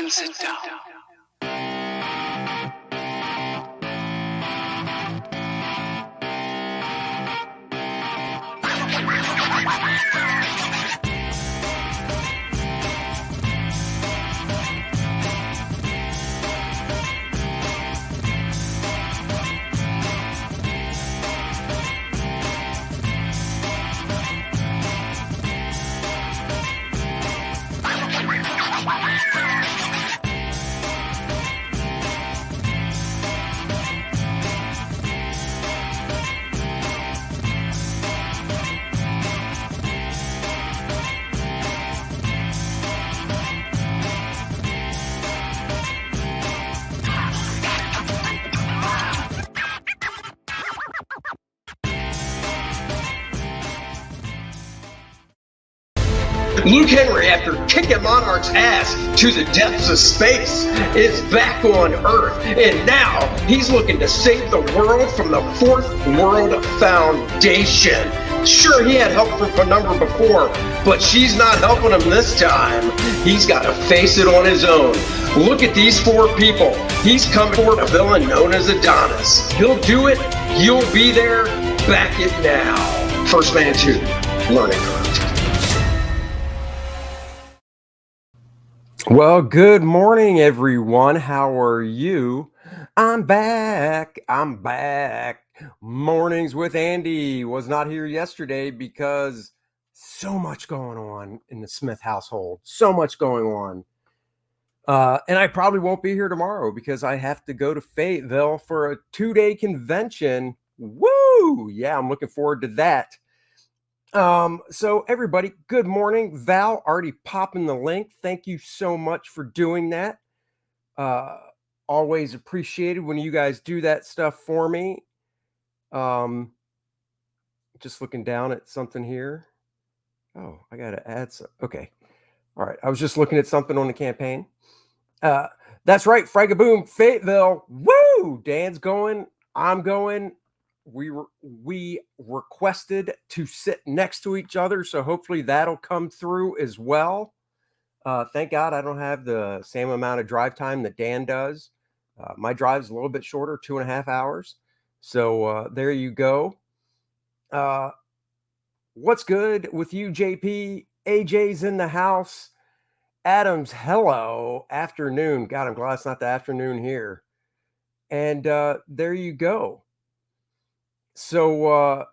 and sit down. Luke Henry, after kicking Monarch's ass to the depths of space, is back on Earth, and now he's looking to save the world from the Fourth World Foundation. Sure, he had help from Penumbra before, but she's not helping him this time. He's got to face it on his own. Look at these four people. He's coming for a villain known as Adonis. He'll do it. You'll be there. Back it now. First Man 2, Learning Curve. Well, good morning, everyone. How are you? I'm back. Mornings with Andy was not here yesterday because so much going on in the Smith household. So much going on. And I probably won't be here tomorrow because I have to go to Fayetteville for a 2-day convention. Woo! Yeah, I'm looking forward to that. So everybody, good morning. Val already popping the link. Thank you so much for doing that. Always appreciated when you guys do that stuff for me. Just looking down at something here. Oh, I got to add some. Okay. All right. I was just looking at something on the campaign. That's right. Fragaboom, Fayetteville. Woo! Dan's going. I'm going. We requested to sit next to each other, so hopefully that'll come through as well. Thank God I don't have the same amount of drive time that Dan does. My drive's a little bit shorter, 2.5 hours. So there you go. What's good with you, JP? AJ's in the house. Adams, hello. Afternoon. God, I'm glad it's not the afternoon here. And there you go. So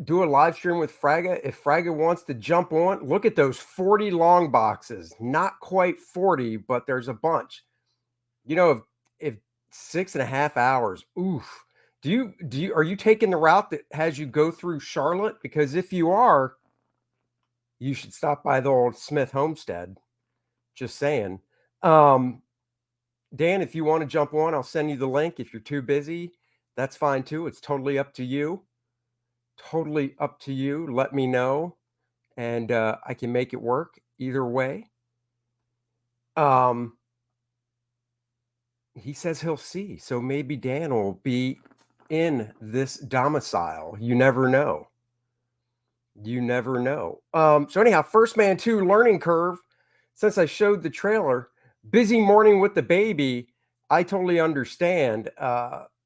do a live stream with Fraga. If Fraga wants to jump on, look at those 40 long boxes. Not quite 40, but there's a bunch. You know, if 6.5 hours, oof. Are you taking the route that has you go through Charlotte? Because if you are, you should stop by the old Smith homestead. Just saying. Dan, if you want to jump on, I'll send you the link. If you're too busy, that's fine too. It's totally up to you. Let me know, and I can make it work either way. He says he'll see. So maybe Dan will be in this domicile. You never know. So anyhow, First Man 2 Learning Curve. Since I showed the trailer, busy morning with the baby. I totally understand.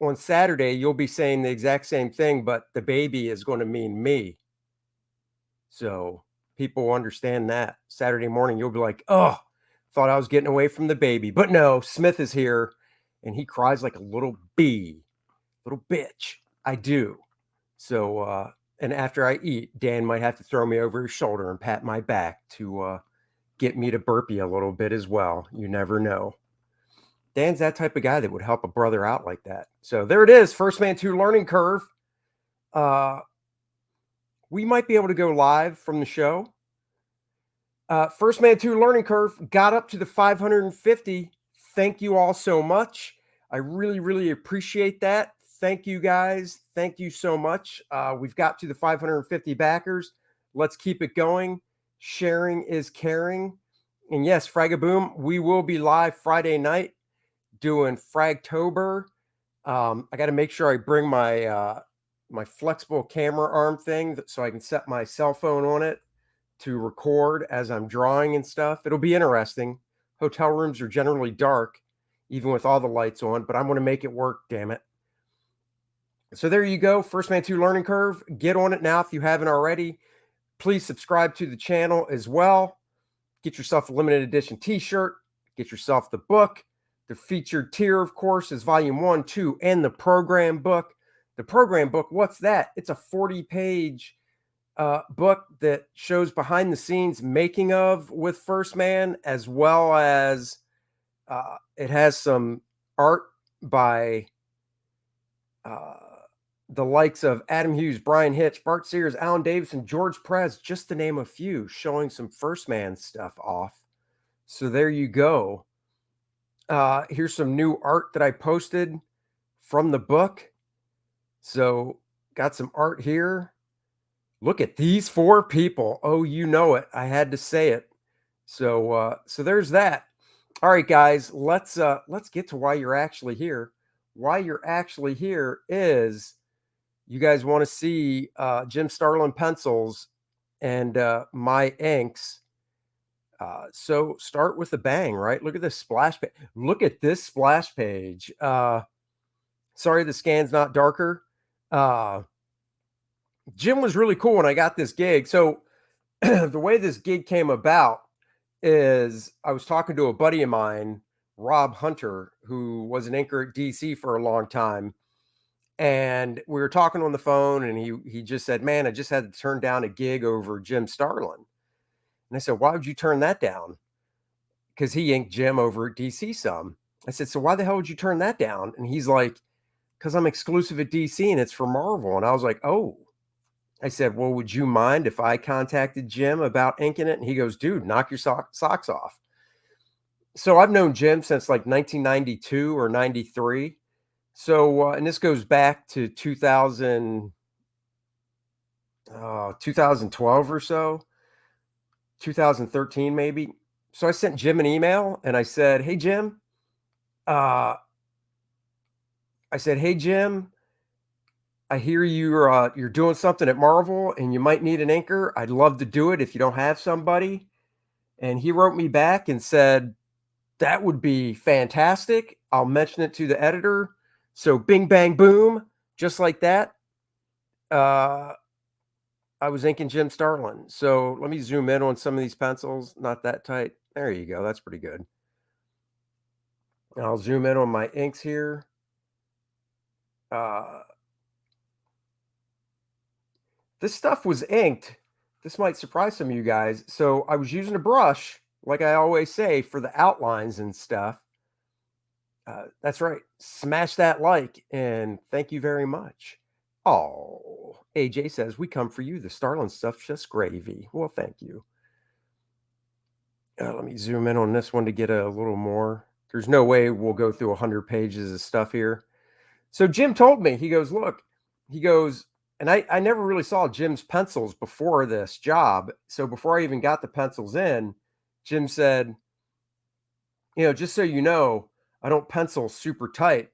On Saturday, you'll be saying the exact same thing, but the baby is going to mean me. So people understand that. Saturday morning, you'll be like, oh, thought I was getting away from the baby. But no, Smith is here, and he cries like a little bitch. I do. So, and after I eat, Dan might have to throw me over his shoulder and pat my back to get me to burpee a little bit as well. You never know. Dan's that type of guy that would help a brother out like that. So there it is, First Man 2 Learning Curve. We might be able to go live from the show. First Man 2 Learning Curve got up to the 550. Thank you all so much. I really, really appreciate that. Thank you, guys. Thank you so much. We've got to the 550 backers. Let's keep it going. Sharing is caring. And yes, Fragaboom, we will be live Friday night doing Fragtober. I got to make sure I bring my my flexible camera arm thing so I can set my cell phone on it to record as I'm drawing and stuff. It'll be interesting. Hotel rooms are generally dark, even with all the lights on, but I'm going to make it work, damn it. So there you go. First Man 2 Learning Curve. Get on it now if you haven't already. Please subscribe to the channel as well. Get yourself a limited edition t-shirt. Get yourself the book. The featured tier, of course, is volume 1, 2, and the program book. The program book, what's that? It's a 40-page book that shows behind the scenes making of with First Man, as well as it has some art by the likes of Adam Hughes, Brian Hitch, Bart Sears, Alan Davidson, George Perez, just to name a few, showing some First Man stuff off. So there you go. Here's some new art that I posted from the book. So got some art here. Look at these 4 people. Oh, you know it. I had to say it. So there's that. All right, guys, let's get to why you're actually here. Why you're actually here is you guys want to see Jim Starlin pencils and my inks. So start with a bang, right? Look at this splash page. Look at this splash page. Sorry, the scan's not darker. Jim was really cool when I got this gig. So the way this gig came about is I was talking to a buddy of mine, Rob Hunter, who was an inker at DC for a long time. And we were talking on the phone, and he just said, man, I just had to turn down a gig over Jim Starlin. And I said, why would you turn that down? Because he inked Jim over at DC some. I said, so why the hell would you turn that down? And he's like, because I'm exclusive at DC and it's for Marvel. And I was like, oh. I said, well, would you mind if I contacted Jim about inking it? And he goes, dude, knock your socks off. So I've known Jim since like 1992 or 93. So, and this goes back to 2012 or so, 2013 maybe. So I sent Jim an email and I said, hey, Jim, I hear you're doing something at Marvel and you might need an inker. I'd love to do it if you don't have somebody. And he wrote me back and said, that would be fantastic. I'll mention it to the editor. So bing, bang, boom, just like that. I was inking Jim Starlin. So let me zoom in on some of these pencils. Not that tight. There you go. That's pretty good. And I'll zoom in on my inks here. This stuff was inked. This might surprise some of you guys. So I was using a brush, like I always say, for the outlines and stuff. That's right. Smash that like, and thank you very much. Oh, AJ says, we come for you. The Starlin stuff's just gravy. Well, thank you. Let me zoom in on this one to get a little more. There's no way we'll go through 100 pages of stuff here. So Jim told me, he goes, look, he goes, and I never really saw Jim's pencils before this job. So before I even got the pencils in, Jim said, just so you know, I don't pencil super tight.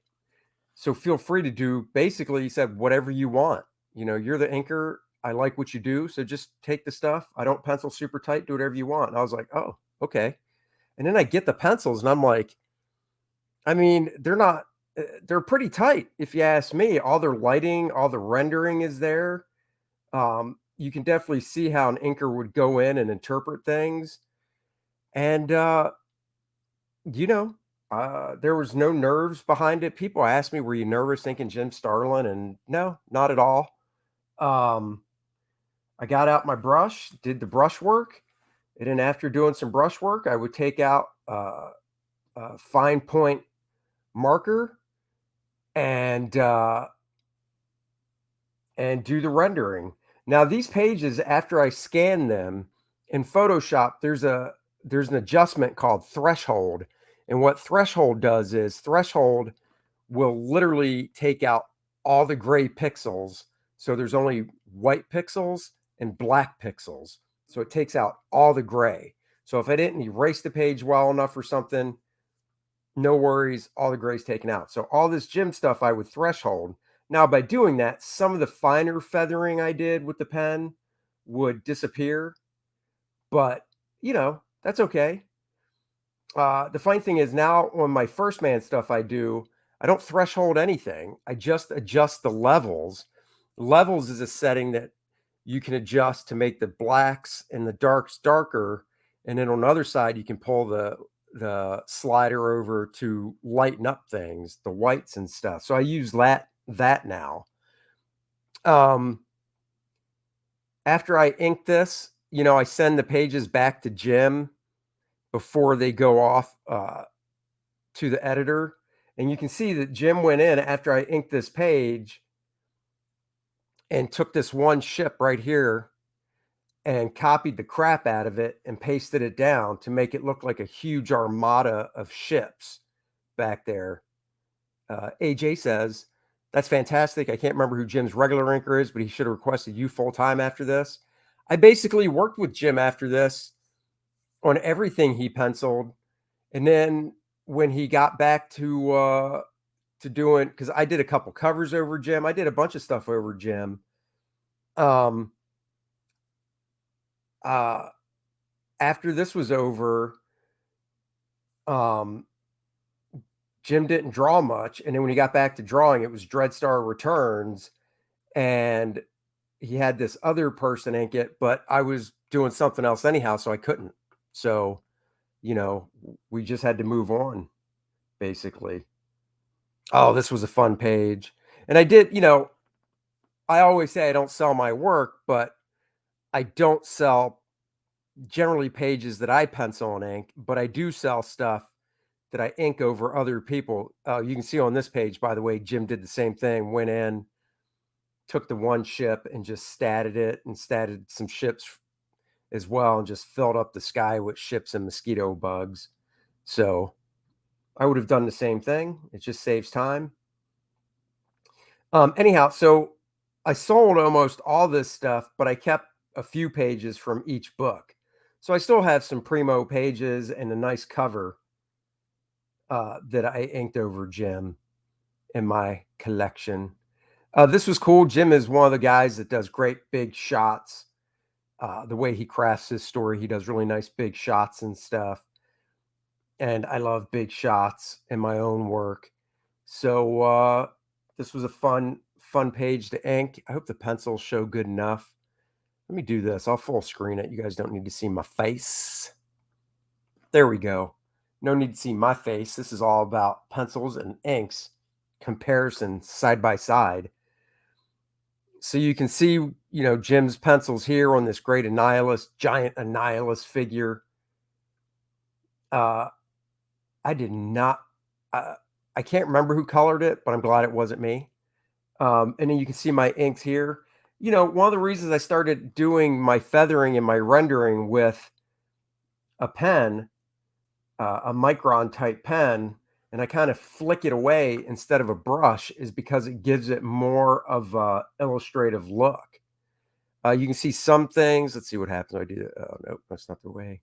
So feel free to do, basically, he said, whatever you want. You're the inker. I like what you do. So just take the stuff. I don't pencil super tight. Do whatever you want. And I was like, oh, okay. And then I get the pencils and I'm like, I mean, they're pretty tight. If you ask me, all their lighting, all the rendering is there. You can definitely see how an inker would go in and interpret things. And, there was no nerves behind it. People asked me, were you nervous thinking Jim Starlin? And no, not at all. I got out my brush, did the brush work. And then after doing some brush work, I would take out a fine point marker and do the rendering. Now these pages, after I scan them in Photoshop, there's an adjustment called threshold. And what threshold does is threshold will literally take out all the gray pixels. So there's only white pixels and black pixels. So it takes out all the gray. So if I didn't erase the page well enough or something, no worries, all the gray's taken out. So all this Jim stuff I would threshold. Now by doing that, some of the finer feathering I did with the pen would disappear. But, that's okay. The funny thing is now on my first man stuff I don't threshold anything. I just adjust the levels. Levels is a setting that you can adjust to make the blacks and the darks darker. And then on the other side, you can pull the slider over to lighten up things, the whites and stuff. So I use that now. After I ink this, I send the pages back to Jim before they go off to the editor. And you can see that Jim went in after I inked this page and took this one ship right here and copied the crap out of it and pasted it down to make it look like a huge armada of ships back there. AJ says, that's fantastic. I can't remember who Jim's regular inker is, but he should have requested you full-time after this. I basically worked with Jim after this on everything he penciled. And then when he got back to doing, because I did a couple covers over Jim, I did a bunch of stuff over Jim. After this was over, Jim didn't draw much, and then when he got back to drawing, it was Dreadstar Returns, and he had this other person ink it, but I was doing something else anyhow, so I couldn't. So, we just had to move on, basically. Oh, this was a fun page. And I did, I always say I don't sell my work, but I don't sell generally pages that I pencil and ink, but I do sell stuff that I ink over other people. You can see on this page, by the way, Jim did the same thing, went in, took the one ship and just statted it and statted some ships as well and just filled up the sky with ships and mosquito bugs. So I would have done the same thing. It just saves time. Anyhow, so I sold almost all this stuff, but I kept a few pages from each book. So I still have some primo pages and a nice cover that I inked over Jim in my collection. This was cool. Jim is one of the guys that does great big shots. The way he crafts his story, he does really nice big shots and stuff. And I love big shots in my own work. So this was a fun page to ink. I hope the pencils show good enough. Let me do this. I'll full screen it. You guys don't need to see my face. There we go. No need to see my face. This is all about pencils and inks comparison side by side. So you can see, Jim's pencils here on this great giant Annihilus figure. I did not, I can't remember who colored it, but I'm glad it wasn't me. And then you can see my inks here. One of the reasons I started doing my feathering and my rendering with a pen, a micron type pen, and I kind of flick it away instead of a brush, is because it gives it more of a illustrative look. You can see some things. Let's see what happens when I do that. Oh, nope, that's not the way.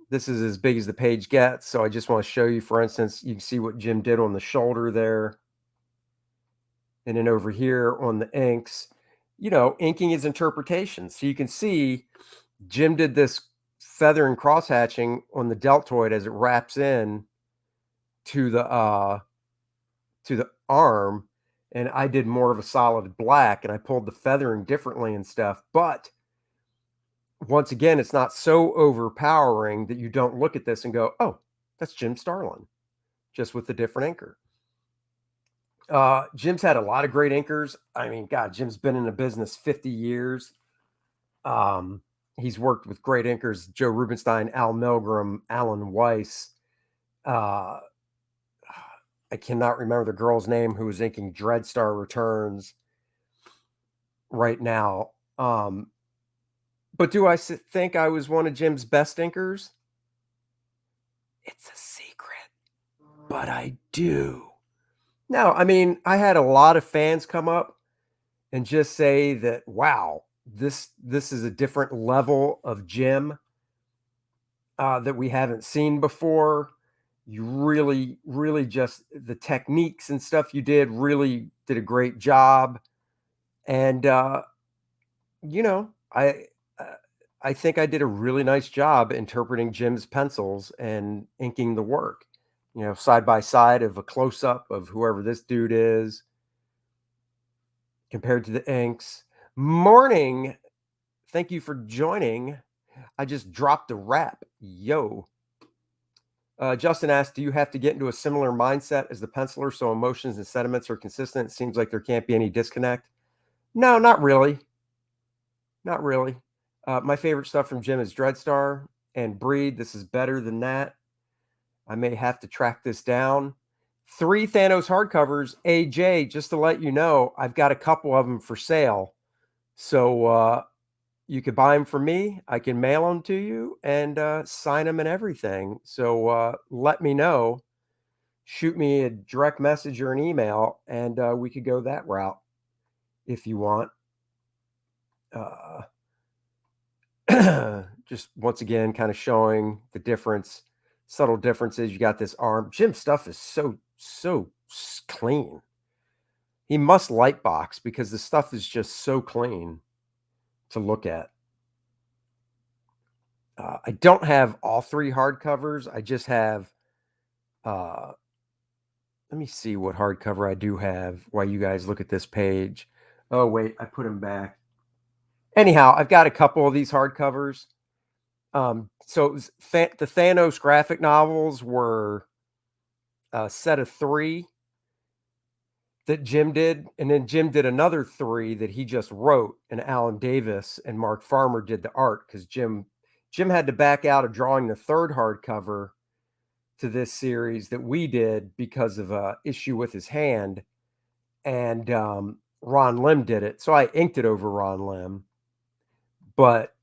This is as big as the page gets. So I just want to show you, for instance, you can see what Jim did on the shoulder there. And then over here on the inks, inking is interpretation. So you can see Jim did this feather and cross hatching on the deltoid as it wraps in to the arm, and I did more of a solid black, and I pulled the feathering differently and stuff. But once again, it's not so overpowering that you don't look at this and go, oh, that's Jim Starlin, just with a different inker. Jim's had a lot of great inkers. I mean, God, Jim's been in the business 50 years. He's worked with great inkers, Joe Rubenstein, Al Milgram, Alan Weiss. I cannot remember the girl's name who was inking Dreadstar Returns right now. But do I think I was one of Jim's best inkers? It's a secret, but I do. No, I mean, I had a lot of fans come up and just say that, wow, this is a different level of Jim that we haven't seen before. You really, really just, the techniques and stuff you really did a great job. And, I I think I did a really nice job interpreting Jim's pencils and inking the work. Side by side of a close up of whoever this dude is compared to the inks. Morning. Thank you for joining. I just dropped a rap. Yo. Justin asked, do you have to get into a similar mindset as the penciler so emotions and sentiments are consistent? It seems like there can't be any disconnect. No, not really. Not really. My favorite stuff from Jim is Dreadstar and Breed. This is better than that. I may have to track this down. 3 Thanos hardcovers. AJ, just to let you know, I've got a couple of them for sale. So you could buy them from me. I can mail them to you and sign them and everything. So let me know. Shoot me a direct message or an email, and we could go that route if you want. Just once again, kind of showing the difference, subtle differences. You got this arm. Jim's stuff is so clean. He must light box because the stuff is just so clean to look at. I don't have all 3 hardcovers. I just have. Let me see what hardcover I do have while you guys look at this page. Oh wait, I put them back. Anyhow, I've got a couple of these hardcovers. So it was the Thanos graphic novels were a set of 3 that Jim did, and then Jim did another 3 that he just wrote, and Alan Davis and Mark Farmer did the art because Jim had to back out of drawing the 3rd hardcover to this series that we did because of a issue with his hand, and Ron Lim did it, so I inked it over Ron Lim. But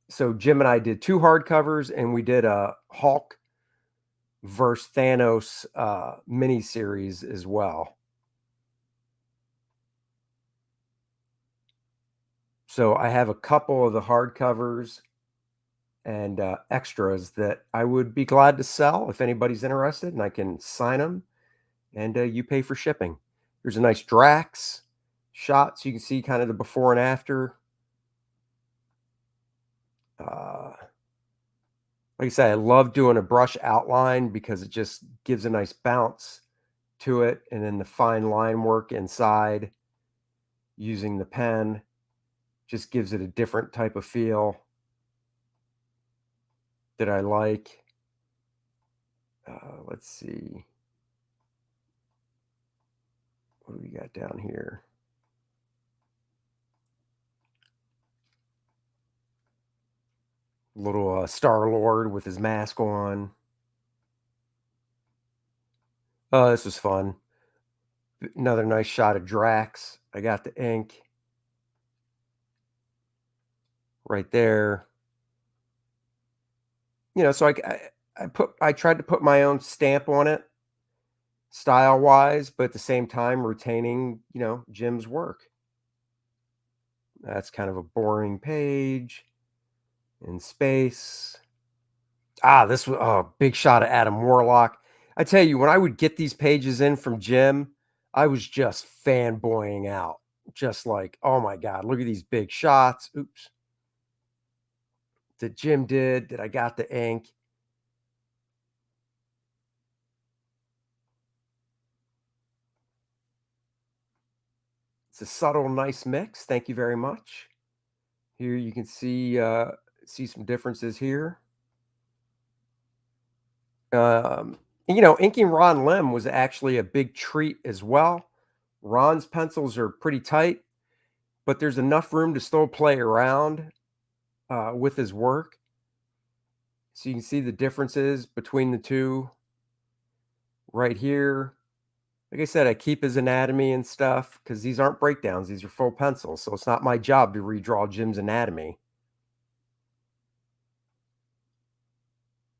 so Jim and I did 2 hardcovers, and we did a Hulk versus Thanos miniseries as well. So I have a couple of the hardcovers and extras that I would be glad to sell if anybody's interested, and I can sign them, and you pay for shipping. There's a nice Drax shot, so you can see kind of the before and after. Like I said, I love doing a brush outline because it just gives a nice bounce to it, and then the fine line work inside using the pen just gives it a different type of feel that I like. Let's see. What do we got down here? Little Star-Lord with his mask on. Oh, this was fun. Another nice shot of Drax. I got the ink right there. So I tried to put my own stamp on it, style-wise, but at the same time retaining, Jim's work. That's kind of a boring page in space. This was big shot of Adam Warlock. I tell you, when I would get these pages in from Jim, I was just fanboying out. Just like, oh my God, look at these big shots. Oops. That Jim did, that I got the ink. It's a subtle, nice mix. Thank you very much. Here you can see some differences here. Inking Ron Lim was actually a big treat as well. Ron's pencils are pretty tight, but there's enough room to still play around with his work. So you can see the differences between the two right here. Like I said, I keep his anatomy and stuff because these aren't breakdowns. These are full pencils. So it's not my job to redraw Jim's anatomy.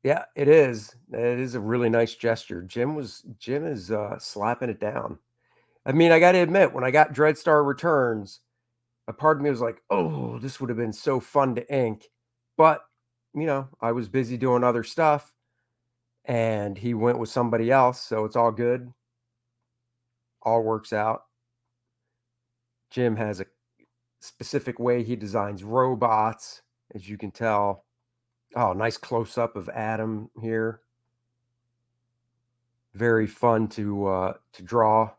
Yeah, it is. It is a really nice gesture. Jim is slapping it down. I mean, I got to admit, when I got Dreadstar Returns, a part of me was like, oh, this would have been so fun to ink. But, I was busy doing other stuff and he went with somebody else. So it's all good. All works out. Jim has a specific way he designs robots as you can tell. Oh, nice close-up of Adam here. Very fun to draw.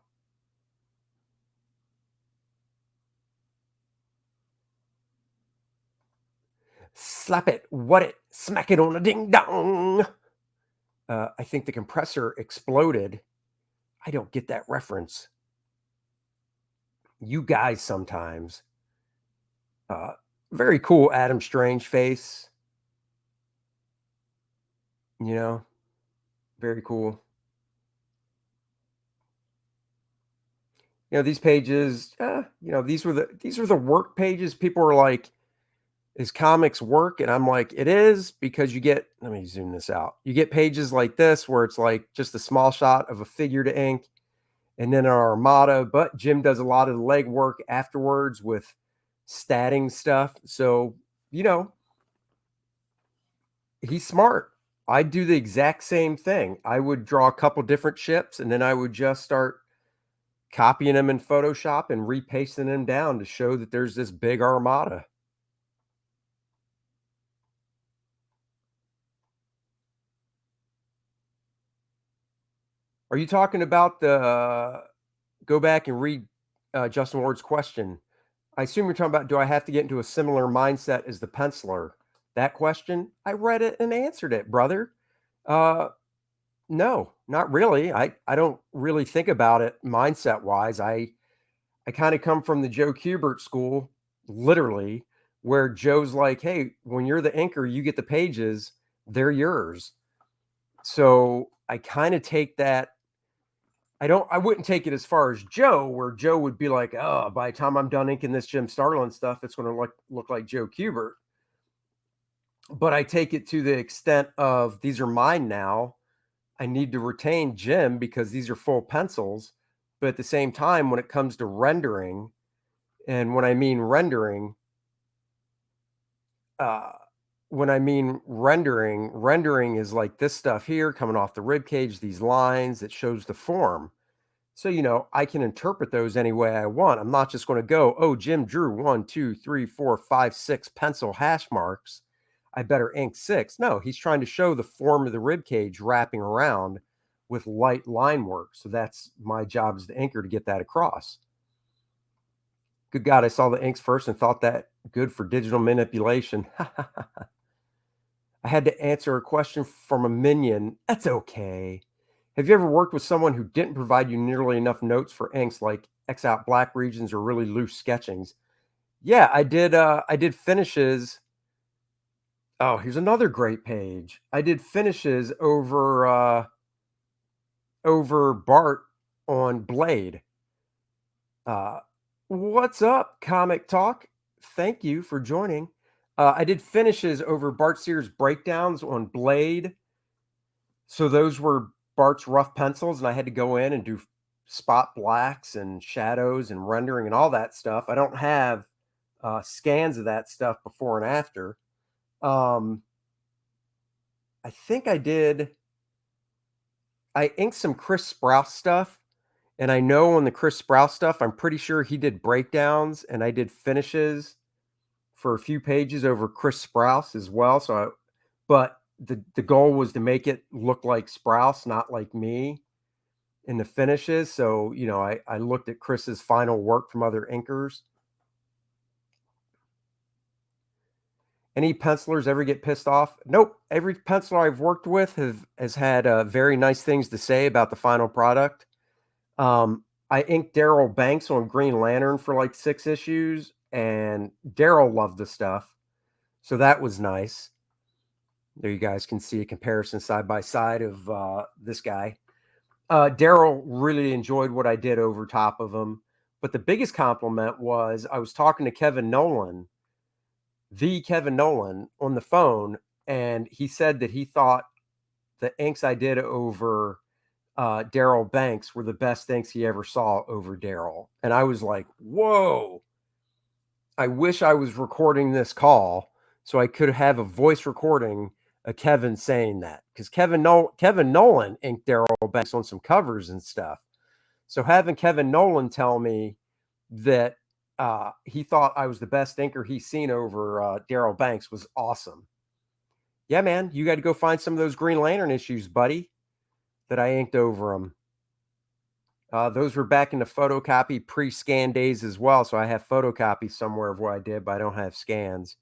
Slap it, what it, smack it on a ding dong. I think the compressor exploded. I don't get that reference. You guys sometimes. Very cool Adam Strange face. You know, very cool. You know, these pages, you know, these were the work pages. People were like, is comics work? And I'm like, it is, because you get, let me zoom this out. You get pages like this where it's like just a small shot of a figure to ink and then an armada, but Jim does a lot of the legwork afterwards with statting stuff. So, you know, he's smart. I'd do the exact same thing. I would draw a couple different ships and then I would just start copying them in Photoshop and repasting them down to show that there's this big armada. Are you talking about the go back and read Justin Ward's question? I assume you're talking about, do I have to get into a similar mindset as the penciler? That question, I read it and answered it, brother. No, not really. I don't really think about it mindset wise. I kind of come from the Joe Kubert school, literally, where Joe's like, hey, when you're the inker, you get the pages, they're yours. So I kind of take that. I wouldn't take it as far as Joe, where Joe would be like, oh, by the time I'm done inking this Jim Starlin stuff, it's going to look like Joe Kubert. But I take it to the extent of, these are mine now. I need to retain Jim because these are full pencils. But at the same time, when it comes to rendering, and when I mean rendering is like this stuff here coming off the rib cage, these lines that shows the form. So, you know, I can interpret those any way I want. I'm not just going to go, oh, Jim drew 1, 2, 3, 4, 5, 6 pencil hash marks. I better ink 6. No, he's trying to show the form of the rib cage wrapping around with light line work. So that's my job as the inker, to get that across. Good God, I saw the inks first and thought that good for digital manipulation. I had to answer a question from a minion. That's okay. Have you ever worked with someone who didn't provide you nearly enough notes for inks, like X out black regions or really loose sketchings? Yeah, I did. I did finishes. Oh, here's another great page. I did finishes over Bart on Blade. What's up, Comic Talk? Thank you for joining. I did finishes over Bart Sears breakdowns on Blade. So those were Bart's rough pencils, and I had to go in and do spot blacks and shadows and rendering and all that stuff. I don't have scans of that stuff before and after. I think I inked some Chris Sprouse stuff, and I know on the Chris Sprouse stuff, I'm pretty sure he did breakdowns, and I did finishes for a few pages over Chris Sprouse as well. But the goal was to make it look like Sprouse, not like me in the finishes. So, you know, I looked at Chris's final work from other inkers. Any pencilers ever get pissed off? Nope. Every penciler I've worked with has had very nice things to say about the final product. I inked Daryl Banks on Green Lantern for like 6 issues, and Daryl loved the stuff. So that was nice. There you guys can see a comparison side by side of this guy. Daryl really enjoyed what I did over top of him. But the biggest compliment was, I was talking to Kevin Nolan on the phone, and he said that he thought the inks I did over Daryl Banks were the best inks he ever saw over Daryl. And I was like, whoa, I wish I was recording this call so I could have a voice recording of Kevin saying that, because Kevin Nolan inked Daryl Banks on some covers and stuff. So having Kevin Nolan tell me that he thought I was the best inker he's seen over Daryl Banks. Was awesome. Yeah, man, you got to go find some of those Green Lantern issues, buddy, that I inked over them. Those were back in the photocopy pre-scan days as well, so I have photocopies somewhere of what I did, but I don't have scans.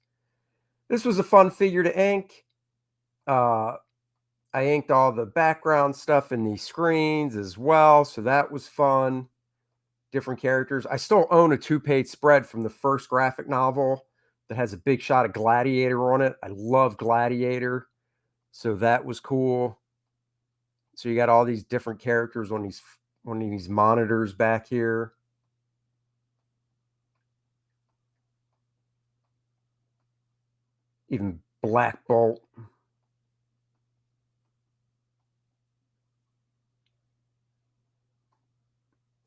This was a fun figure to ink. I inked all the background stuff in these screens as well, so that was fun. Different characters. I still own a 2-page spread from the first graphic novel that has a big shot of Gladiator on it. I love Gladiator, so that was cool. So you got all these different characters on these monitors back here. Even Black Bolt.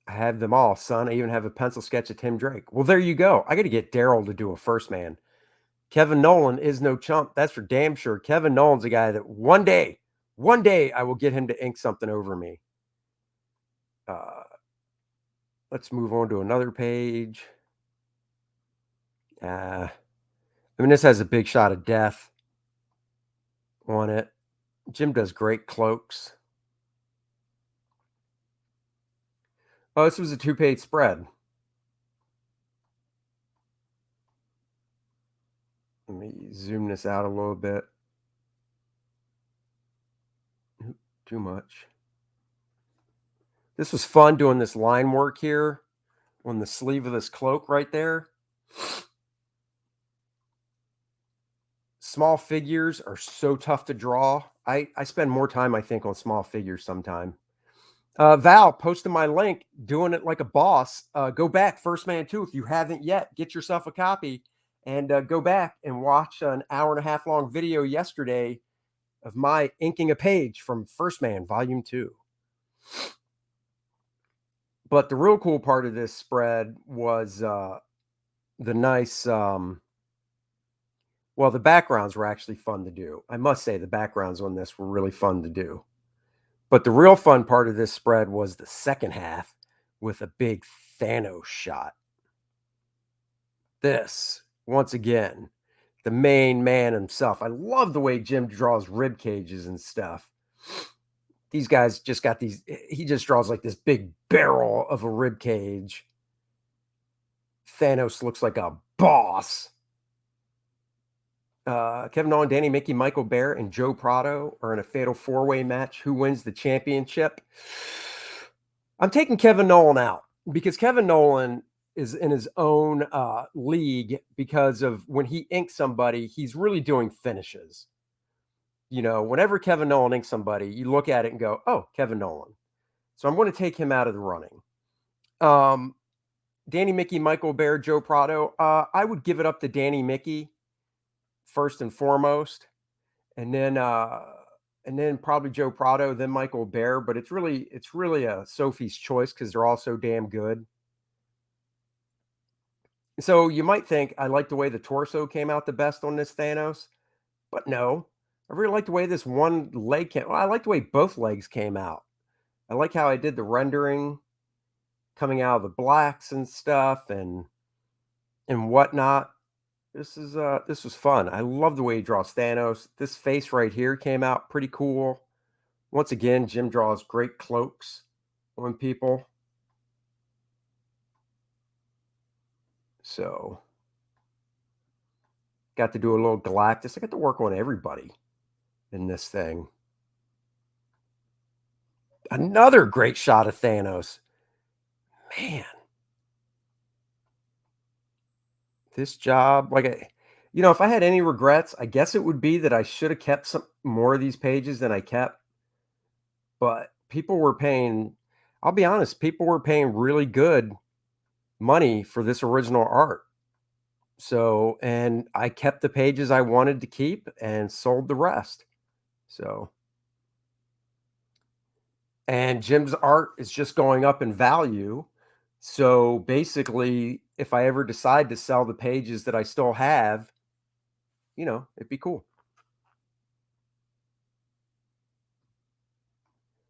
I have them all, son. I even have a pencil sketch of Tim Drake. Well, there you go. I got to get Daryl to do a first man. Kevin Nolan is no chump. That's for damn sure. Kevin Nolan's a guy that one day I will get him to ink something over me. Let's move on to another page. I mean, this has a big shot of death on it. Jim does great cloaks. Oh, this was a 2-page spread. Let me zoom this out a little bit. Too much. This was fun doing this line work here on the sleeve of this cloak right there. Small figures are so tough to draw. I spend more time, I think, on small figures sometime. Val posted my link, doing it like a boss. Go back, First Man 2, if you haven't yet. Get yourself a copy and go back and watch an 1.5 hour long video yesterday of my inking a page from First Man Volume 2. But the real cool part of this spread was the nice, well, the backgrounds were actually fun to do. I must say the backgrounds on this were really fun to do. But the real fun part of this spread was the second half with a big Thanos shot. This, once again, the main man himself. I love the way Jim draws rib cages and stuff. These guys just got these, he just draws like this big barrel of a rib cage. Thanos looks like a boss. Kevin Nolan, Danny Mickey, Michael Bear, and Joe Prado are in a fatal 4-way match. Who wins the championship? I'm taking Kevin Nolan out because Kevin Nolan is in his own league because of when he inks somebody, he's really doing finishes. You know, whenever Kevin Nolan inks somebody, you look at it and go, oh, Kevin Nolan. So I'm going to take him out of the running. Danny Mickey, Michael Bear, Joe Prado. I would give it up to Danny Mickey first and foremost, and then probably Joe Prado, then Michael Bear. But it's really a Sophie's choice because they're all so damn good. So you might think I like the way the torso came out the best on this Thanos, but no, I really like the way this one leg came. Well, I like the way both legs came out. I like how I did the rendering coming out of the blacks and stuff and whatnot. This was fun. I love the way he draws Thanos. This face right here came out pretty cool. Once again, Jim draws great cloaks on people. So got to do a little Galactus. I got to work on everybody in this thing. Another great shot of Thanos. Man. This job, like, if I had any regrets, I guess it would be that I should have kept some more of these pages than I kept. But people were paying, I'll be honest, people were paying really good money for this original art. So, and I kept the pages I wanted to keep and sold the rest. So, and Jim's art is just going up in value. So basically, if I ever decide to sell the pages that I still have, it'd be cool.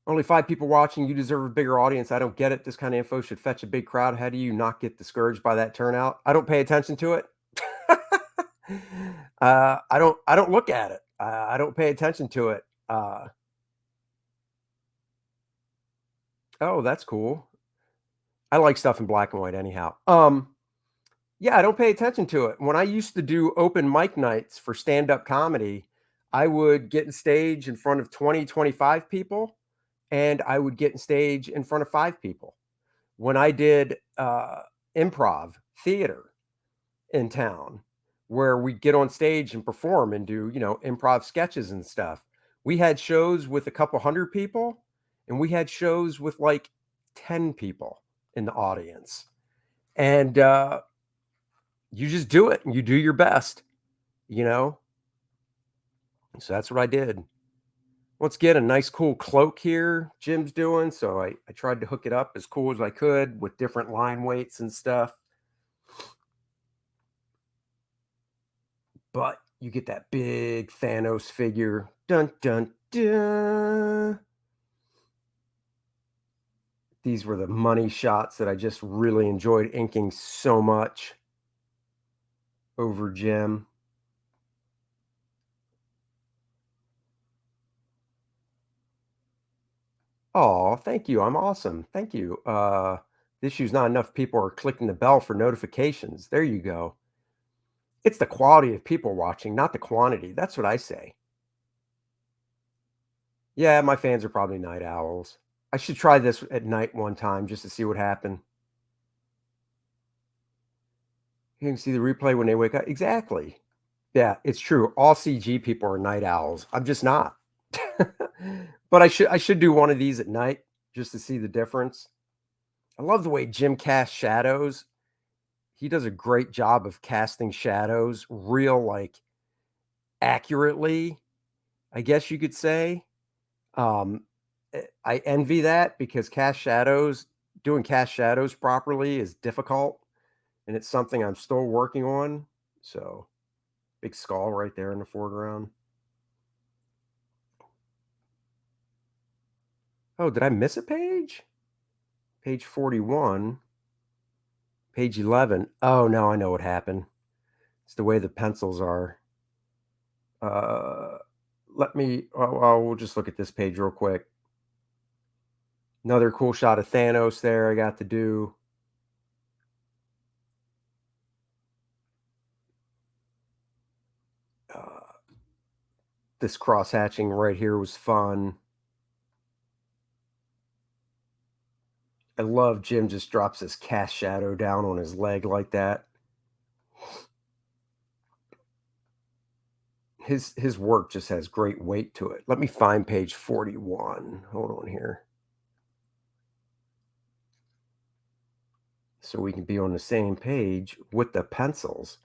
Only 5 people watching. You deserve a bigger audience. I don't get it. This kind of info should fetch a big crowd. How do you not get discouraged by that turnout? I don't pay attention to it. I don't look at it. I don't pay attention to it. Oh, that's cool. I like stuff in black and white anyhow. Yeah, I don't pay attention to it. When I used to do open mic nights for stand-up comedy, I would get in stage in front of 20, 25 people, and I would get in stage in front of 5 people. When I did improv theater in town, where we get on stage and perform and do, improv sketches and stuff, we had shows with a couple hundred people, and we had shows with like 10 people in the audience. And you just do it and you do your best, you know? So that's what I did. Let's get a nice cool cloak here Jim's doing. So I tried to hook it up as cool as I could with different line weights and stuff. But you get that big Thanos figure. Dun, dun, dun. These were the money shots that I just really enjoyed inking so much over Jim. Oh, thank you. I'm awesome. Thank you. This issue's not enough people are clicking the bell for notifications. There you go. It's the quality of people watching, not the quantity. That's what I say. Yeah, my fans are probably night owls. I should try this at night one time just to see what happened. You can see the replay when they wake up. Exactly. Yeah, it's true. All CG people are night owls. I'm just not. But I should do one of these at night just to see the difference. I love the way Jim casts shadows. He does a great job of casting shadows real like accurately, I guess you could say. I envy that because doing cast shadows properly is difficult, and it's something I'm still working on. So, big skull right there in the foreground. Oh, did I miss a page? Page 41, page 11. Oh, no, I know what happened. It's the way the pencils are. Uh, we'll just look at this page real quick. Another cool shot of Thanos there I got to do. This cross hatching right here was fun. I love Jim just drops his cast shadow down on his leg like that. His work just has great weight to it. Let me find page 41. Hold on here. So we can be on the same page with the pencils.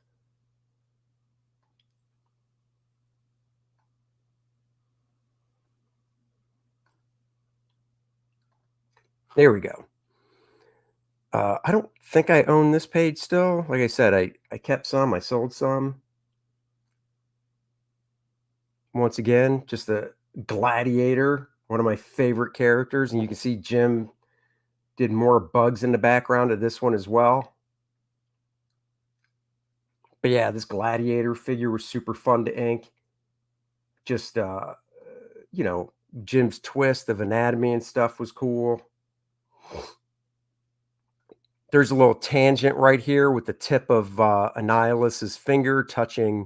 There we go. I don't think I own this page still. Like I said, I kept some, I sold some. Once again, just a gladiator, one of my favorite characters. And you can see Jim did more bugs in the background of this one as well. But yeah, this gladiator figure was super fun to ink. Just, Jim's twist of anatomy and stuff was cool. There's a little tangent right here with the tip of Annihilus's finger touching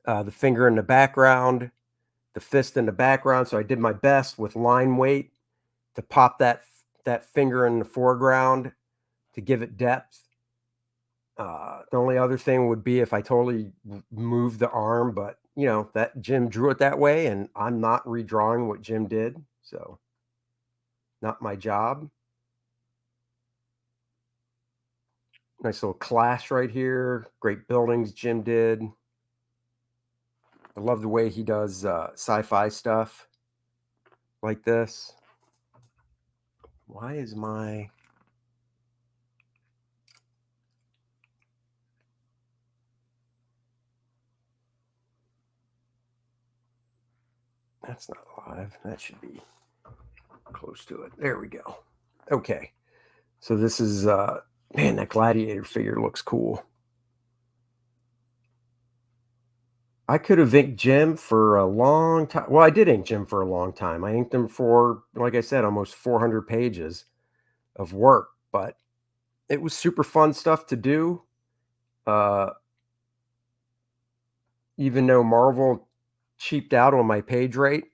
the finger in the background, the fist in the background. So I did my best with line weight to pop that finger in the foreground to give it depth. The only other thing would be if I totally moved the arm, but that Jim drew it that way, and I'm not redrawing what Jim did, so not my job. Nice little clash right here. Great buildings Jim did. I love the way he does sci-fi stuff like this. Why is my... That's not live. That should be... close to it. There we go. Okay. So this is, man, that gladiator figure looks cool. I could have inked Jim for a long time. Well, I did ink Jim for a long time. I inked him for, like I said, almost 400 pages of work, but it was super fun stuff to do. Uh, even though Marvel cheaped out on my page rate.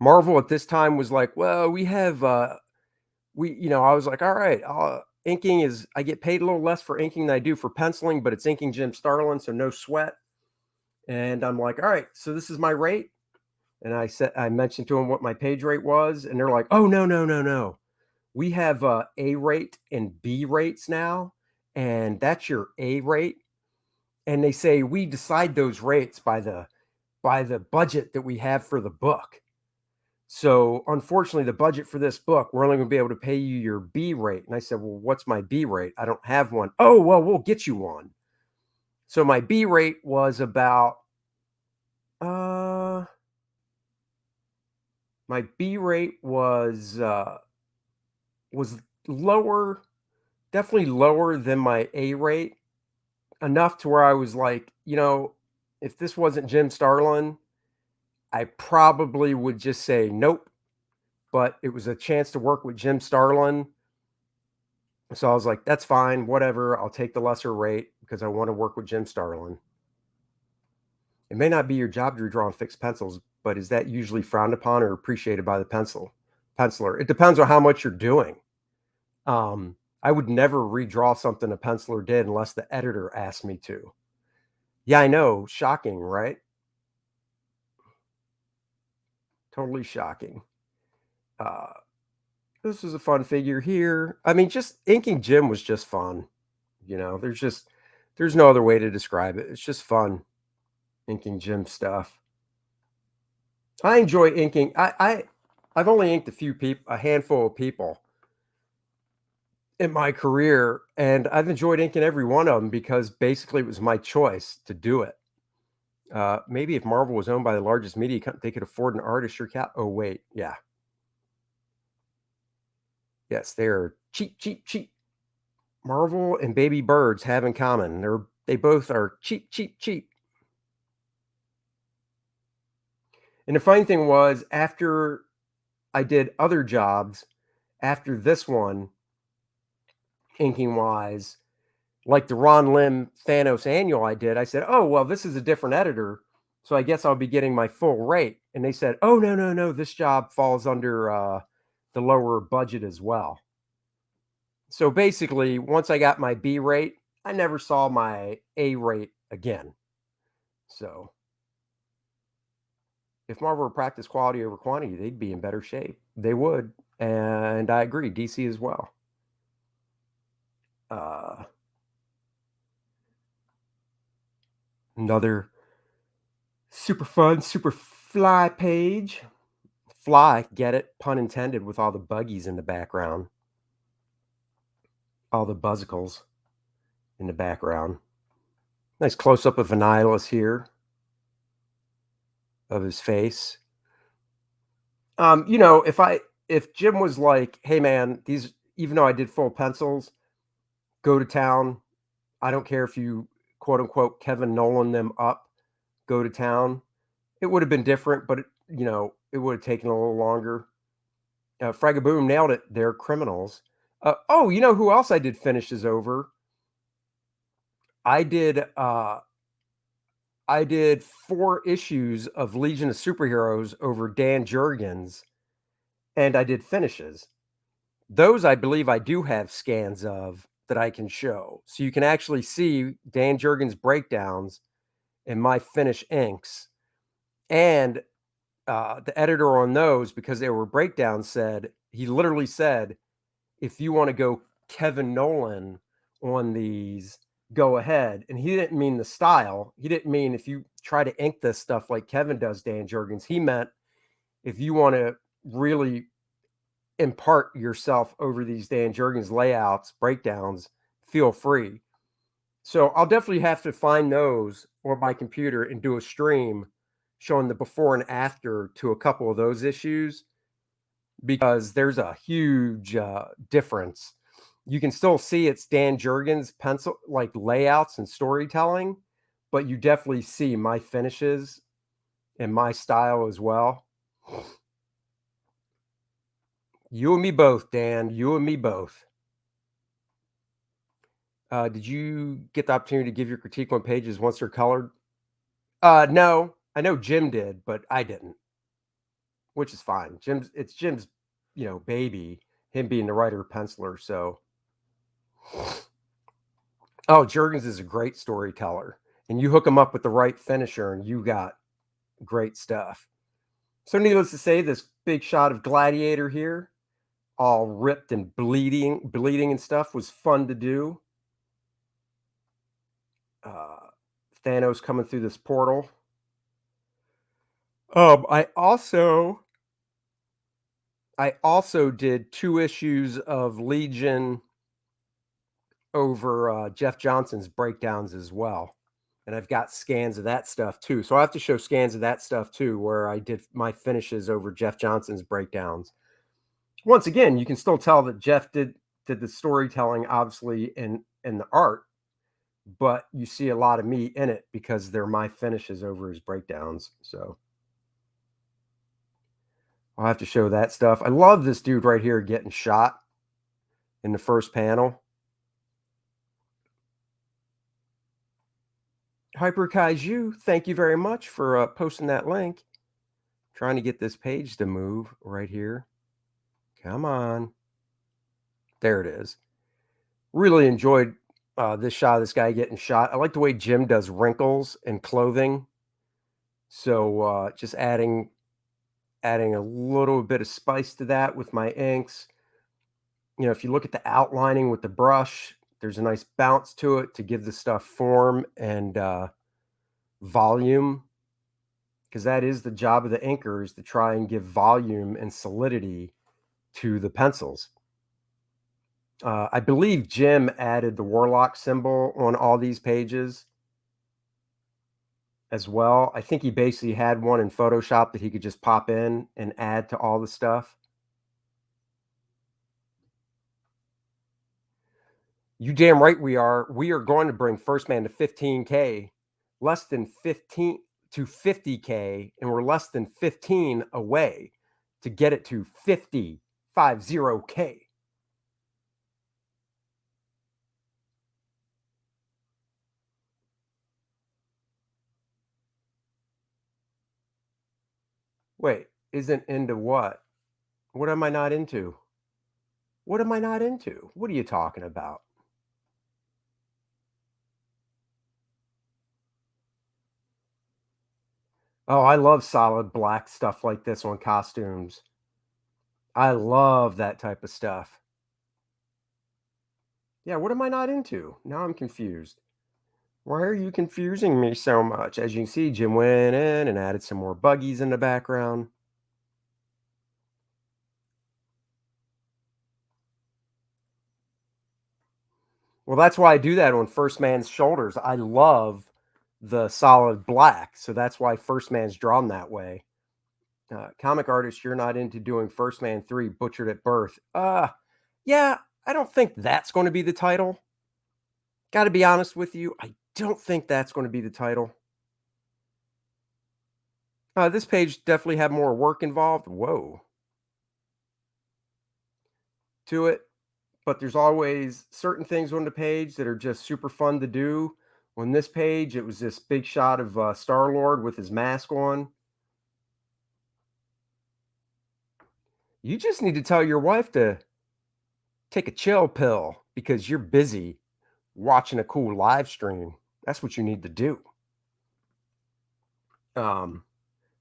Marvel at this time was like, well, we have, I was like, all right, inking is, I get paid a little less for inking than I do for penciling, but it's inking Jim Starlin, so no sweat. And I'm like, all right, so this is my rate. And I mentioned to them what my page rate was, and they're like, oh, no, no, no, no. We have A rate and B rates now, and that's your A rate. And they say we decide those rates by the budget that we have for the book. So unfortunately, the budget for this book, we're only going to be able to pay you your B rate. And I said, well, what's my B rate? I don't have one. Oh, well, we'll get you one. So my B rate was about, my B rate was lower, definitely lower than my A rate, enough to where I was like, if this wasn't Jim Starlin, I probably would just say nope. But it was a chance to work with Jim Starlin. So I was like, that's fine, whatever. I'll take the lesser rate because I want to work with Jim Starlin. It may not be your job to redraw on fixed pencils, but is that usually frowned upon or appreciated by the penciler? It depends on how much you're doing. I would never redraw something a penciler did unless the editor asked me to. Yeah, I know. Shocking, right? Totally shocking. This was a fun figure here. I mean, just inking Jim was just fun. There's no other way to describe it. It's just fun inking Jim stuff. I enjoy inking. I've only inked a handful of people in my career, and I've enjoyed inking every one of them because basically it was my choice to do it. Maybe if Marvel was owned by the largest media company, they could afford an artist or cap. Oh, wait. Yeah. Yes, they're cheap, cheap, cheap. Marvel and Baby Birds have in common. They both are cheap, cheap, cheap. And the funny thing was, after I did other jobs, after this one, inking wise, like the Ron Lim Thanos annual I did, I said, oh, well, this is a different editor, so I guess I'll be getting my full rate. And they said, oh, no, no, no, this job falls under the lower budget as well. So basically, once I got my B rate, I never saw my A rate again. So if Marvel practiced quality over quantity, they'd be in better shape. They would. And I agree, DC as well. Another super fun, super fly page. Fly, get it? Pun intended, with all the buggies in the background. All the buzzicles in the background. Nice close-up of Annihilus here. Of his face. If Jim was like, hey man, even though I did full pencils, go to town. I don't care if you quote unquote Kevin Nolan them up, go to town. It would have been different, but it would have taken a little longer. Fragaboom nailed it. They're criminals. You know who else I did finishes over? I did 4 issues of Legion of Superheroes over Dan Jurgens, and I did finishes. Those I believe I do have scans of that I can show. So you can actually see Dan Jurgens' breakdowns and my finish inks. And the editor on those, because they were breakdowns, he literally said, if you want to go Kevin Nolan on these, go ahead. And he didn't mean the style. He didn't mean if you try to ink this stuff like Kevin does, Dan Jurgens. He meant if you want to really impart yourself over these Dan Jurgens layouts, breakdowns, feel free. So I'll definitely have to find those on my computer and do a stream showing the before and after to a couple of those issues. because there's a huge difference. You can still see it's Dan Jurgens' pencil like layouts and storytelling, but you definitely see my finishes and my style as well. You and me both, Dan. You and me both. Did you get the opportunity to give your critique on pages once they're colored? No. I know Jim did, but I didn't, which is fine. It's Jim's, baby, him being the writer penciler. So, oh, Jurgens is a great storyteller, and you hook him up with the right finisher, and you got great stuff. So, needless to say, this big shot of Gladiator here, all ripped and bleeding and stuff, was fun to do. Uh, Thanos coming through this portal. I also did 2 issues of Legion over, Jeff Johnson's breakdowns as well, and I've got scans of that stuff too, so I have to show scans of that stuff too, where I did my finishes over Jeff Johnson's breakdowns. Once again, you can still tell that Jeff did the storytelling, obviously, in the art, but you see a lot of me in it because they're my finishes over his breakdowns, so I'll have to show that stuff. I love this dude right here getting shot in the first panel. Hyper Kaiju, thank you very much for posting that link. Trying to get this page to move right here. Come on. There it is. Really enjoyed this shot of this guy getting shot. I like the way Jim does wrinkles and clothing. So just adding a little bit of spice to that with my inks. If you look at the outlining with the brush, there's a nice bounce to it to give the stuff form and volume, because that is the job of the inker, is to try and give volume and solidity to the pencils. I believe Jim added the Warlock symbol on all these pages as well. I think he basically had one in Photoshop that he could just pop in and add to all the stuff. You damn right we are. We are going to bring First Man to 15K, less than 15 to 50K, and we're less than 15 away to get it to 50K. Wait, isn't into what? What am I not into? What am I not into? What are you talking about? Oh, I love solid black stuff like this on costumes. I love that type of stuff. Yeah, what am I not into? Now I'm confused. Why are you confusing me so much? As you can see, Jim went in and added some more buggies in the background. Well, that's why I do that on First Man's shoulders. I love the solid black, so that's why First Man's drawn that way. Comic artist, you're not into doing First Man 3 Butchered at Birth. Yeah, I don't think that's going to be the title. Got to be honest with you, I don't think that's going to be the title. This page definitely had more work involved. Whoa. To it, but there's always certain things on the page that are just super fun to do. On this page, it was this big shot of Star-Lord with his mask on. You just need to tell your wife to take a chill pill because you're busy watching a cool live stream. That's what you need to do.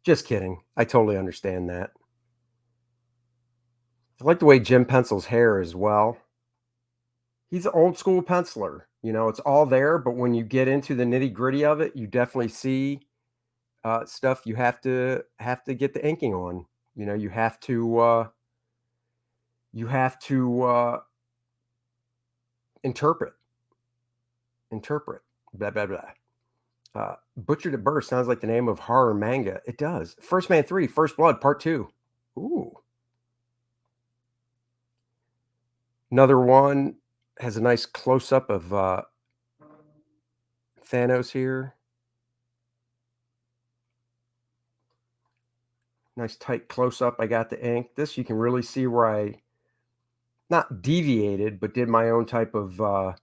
Just kidding. I totally understand that. I like the way Jim pencils hair as well. He's an old school penciler. It's all there, but when you get into the nitty gritty of it, you definitely see stuff you have to get the inking on. You have to interpret, blah blah blah. Butchered at Birth sounds like the name of horror manga. It does. First Man 3, First Blood, Part 2. Ooh. Another one has a nice close-up of Thanos here. Nice tight close-up. I got the ink. This you can really see where I not deviated, but did my own type of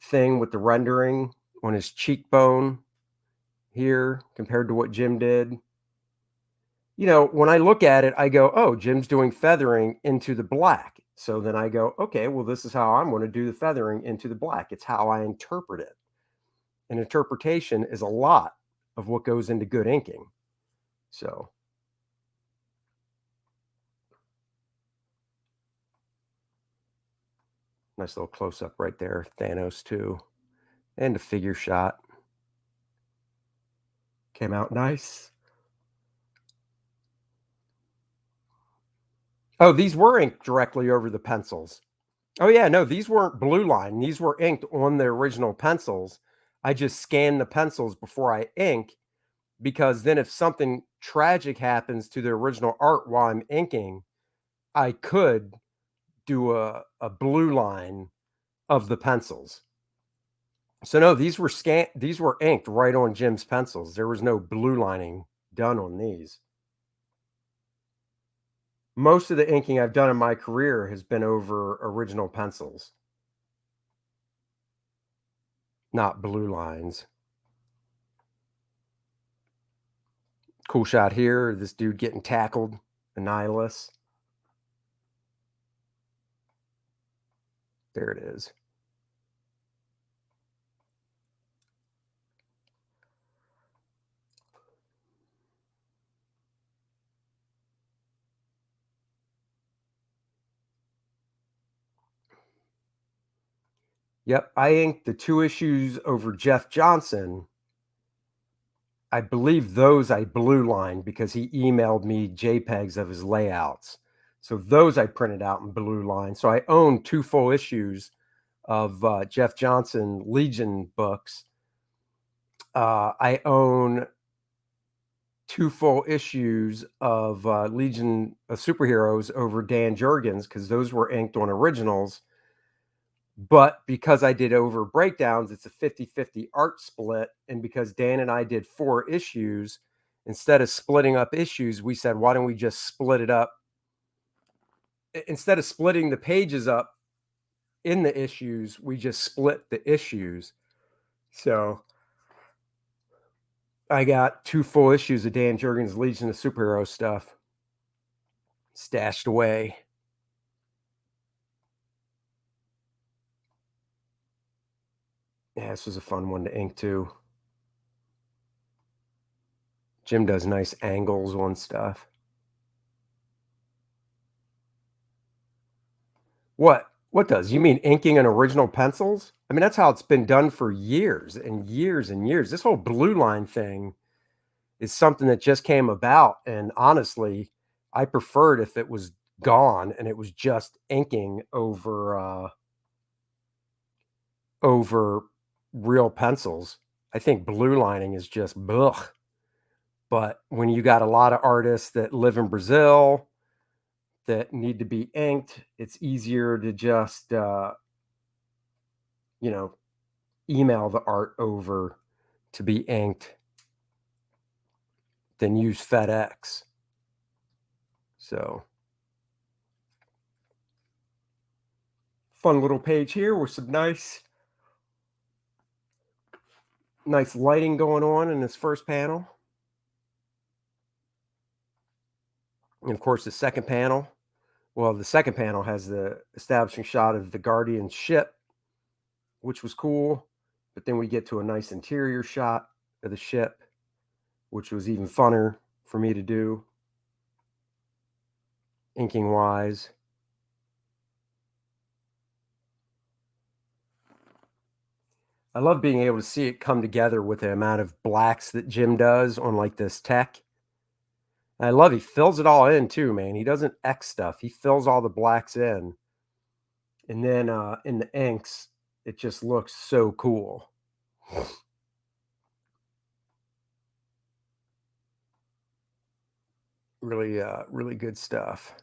thing with the rendering on his cheekbone here compared to what Jim did. You know, when I look at it, I go, oh, Jim's doing feathering into the black. So then I go, okay, well, this is how I'm going to do the feathering into the black. It's how I interpret it. And interpretation is a lot of what goes into good inking. So nice little close up right there. Thanos, too. And a figure shot. Came out nice. Oh, these were inked directly over the pencils. Oh, yeah, no, these weren't blue line. These were inked on the original pencils. I just scanned the pencils before I ink because then if something tragic happens to the original art while I'm inking, I could do a blue line of the pencils. So no, these were inked right on Jim's pencils. There was no blue lining done on these. Most of the inking I've done in my career has been over original pencils, not blue lines. Cool shot here. This dude getting tackled, Annihilus. There it is. Yep, I inked the 2 issues over Jeff Johnson. I believe those I blue lined because he emailed me JPEGs of his layouts. So those I printed out in blue line. So I own 2 full issues of Jeff Johnson Legion books. I own 2 full issues of Legion of Superheroes over Dan Jurgens because those were inked on originals. But because I did over breakdowns, it's a 50-50 art split. And because Dan and I did 4 issues, instead of splitting up issues, we said, why don't we just split it up? Instead of splitting the pages up in the issues, we just split the issues. So I got 2 full issues of Dan Jurgens' Legion of Superhero stuff stashed away. Yeah, this was a fun one to ink too. Jim does nice angles on stuff. What? What does? You mean inking in original pencils? I mean, that's how it's been done for years and years and years. This whole blue line thing is something that just came about. And honestly, I preferred if it was gone and it was just inking over real pencils. I think blue lining is just ugh. But when you got a lot of artists that live in Brazil that need to be inked, it's easier to just you know, email the art over to be inked than use FedEx. So fun little page here with some nice lighting going on in this first panel. And of course, the second panel. Well, the second panel has the establishing shot of the Guardian ship, which was cool. But then we get to a nice interior shot of the ship, which was even funner for me to do, inking wise. I love being able to see it come together with the amount of blacks that Jim does on like this tech. I love he fills it all in too, man. He doesn't X stuff. He fills all the blacks in. And then in the inks, it just looks so cool. Really, really good stuff.